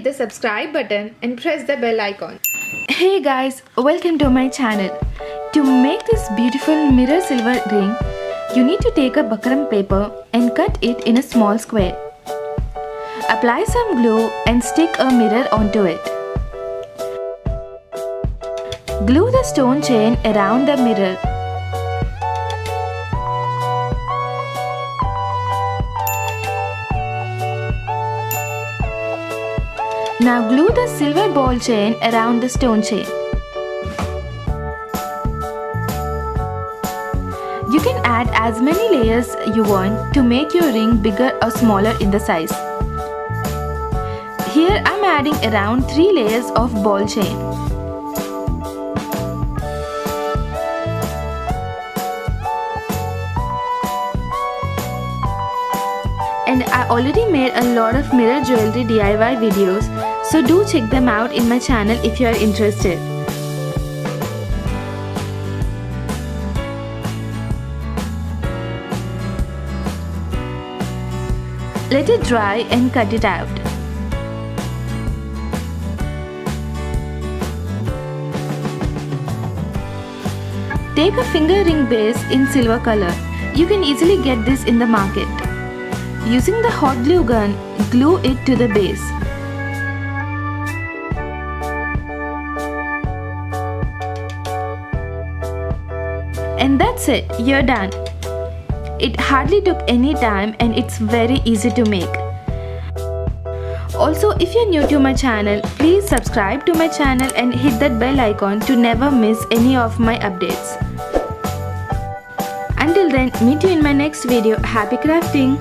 hit the subscribe button and press the bell icon. Hey guys, welcome to my channel. To make this beautiful mirror silver ring, you need to take a buckram paper and cut it in a small square. Apply some glue and stick a mirror onto it. Glue the stone chain around the mirror. Now glue the silver ball chain around the stone chain. You can add as many layers you want to make your ring bigger or smaller in the size. Here I am adding around 3 layers of ball chain. And I already made a lot of mirror jewelry DIY videos, so do check them out in my channel if you are interested. Let it dry and cut it out. Take a finger ring base in silver color. You can easily get this in the market. Using the hot glue gun, glue it to the base. And that's it, you're done. It hardly took any time and it's very easy to make. Also, if you're new to my channel, please subscribe to my channel and hit that bell icon to never miss any of my updates. Until then, meet you in my next video. Happy crafting!